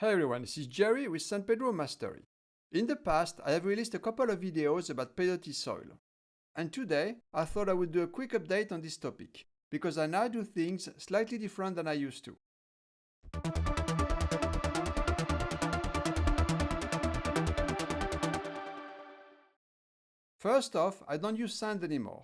Hey everyone, this is Jerry with San Pedro Mastery. In the past, I have released a couple of videos about peyote soil. And today, I thought I would do a quick update on this topic, because I now do things slightly different than I used to. First off, I don't use sand anymore.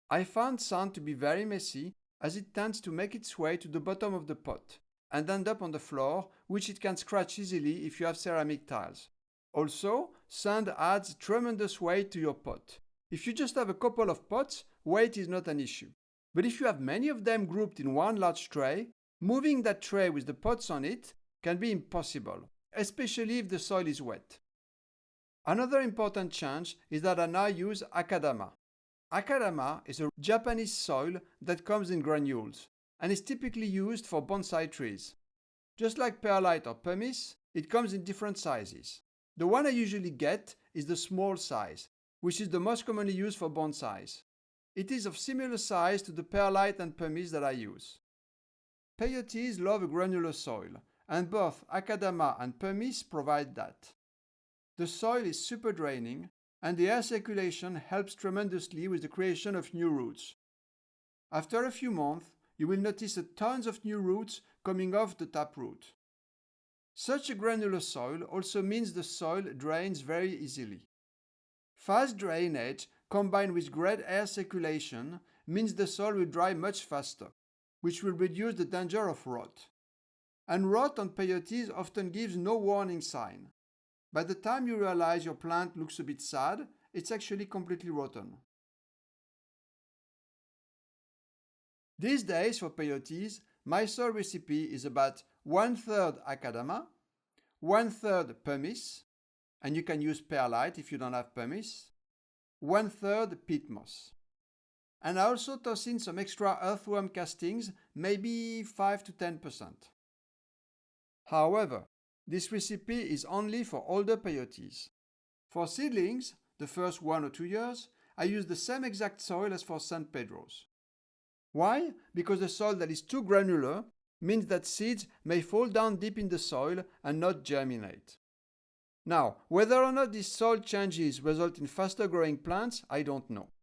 I found sand to be very messy, as it tends to make its way to the bottom of the pot and end up on the floor, which it can scratch easily if you have ceramic tiles. Also, sand adds tremendous weight to your pot. If you just have a couple of pots, weight is not an issue. But if you have many of them grouped in one large tray, moving that tray with the pots on it can be impossible, especially if the soil is wet. Another important change is that I now use Akadama. Akadama is a Japanese soil that comes in granules and is typically used for bonsai trees. Just like perlite or pumice, it comes in different sizes. The one I usually get is the small size, which is the most commonly used for bonsais. It is of similar size to the perlite and pumice that I use. Peyotes love a granular soil, and both Akadama and pumice provide that. The soil is super draining, and the air circulation helps tremendously with the creation of new roots. After a few months, you will notice tons of new roots coming off the taproot. Such a granular soil also means the soil drains very easily. Fast drainage combined with great air circulation means the soil will dry much faster, which will reduce the danger of rot. And rot on peyotes often gives no warning sign. By the time you realize your plant looks a bit sad, it's actually completely rotten. These days for peyotes, my soil recipe is about 1/3 Akadama, 1/3 pumice, and you can use perlite if you don't have pumice, 1/3 peat moss. And I also toss in some extra earthworm castings, maybe 5 to 10%. However, this recipe is only for older peyotes. For seedlings, the first 1 or 2 years, I use the same exact soil as for San Pedro's. Why? Because the soil that is too granular means that seeds may fall down deep in the soil and not germinate. Now, whether or not these soil changes result in faster growing plants, I don't know.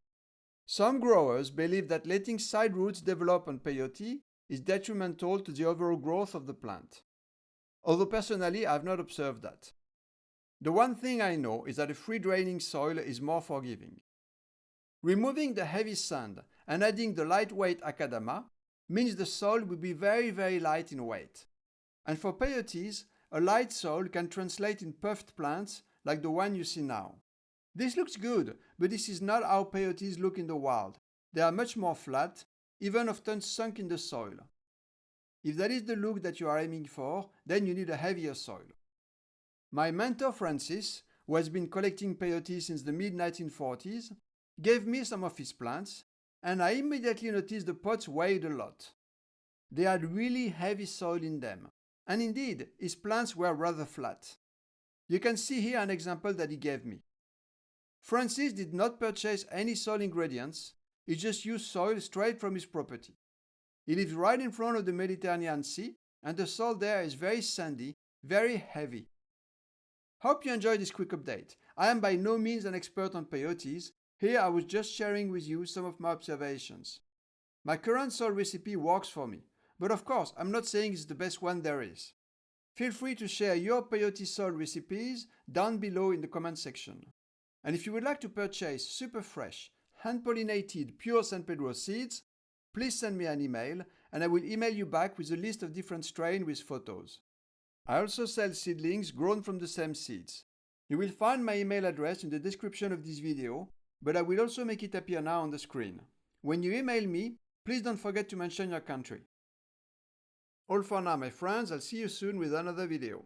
Some growers believe that letting side roots develop on peyote is detrimental to the overall growth of the plant. Although personally I have not observed that. The one thing I know is that a free draining soil is more forgiving. Removing the heavy sand and adding the lightweight Akadama means the soil will be very light in weight. And for peyotes, a light soil can translate in puffed plants like the one you see now. This looks good, but this is not how peyotes look in the wild. They are much more flat, even often sunk in the soil. If that is the look that you are aiming for, then you need a heavier soil. My mentor Francis, who has been collecting peyote since the mid-1940s, gave me some of his plants, and I immediately noticed the pots weighed a lot. They had really heavy soil in them, and indeed, his plants were rather flat. You can see here an example that he gave me. Francis did not purchase any soil ingredients, he just used soil straight from his property. He lives right in front of the Mediterranean Sea, and the soil there is very sandy, very heavy. Hope you enjoyed this quick update. I am by no means an expert on peyotes. Here I was just sharing with you some of my observations. My current soil recipe works for me, but of course I'm not saying it's the best one there is. Feel free to share your peyote soil recipes down below in the comment section. And if you would like to purchase super fresh, hand-pollinated pure San Pedro seeds, please send me an email and I will email you back with a list of different strains with photos. I also sell seedlings grown from the same seeds. You will find my email address in the description of this video, but I will also make it appear now on the screen. When you email me, please don't forget to mention your country. All for now, my friends. I'll see you soon with another video.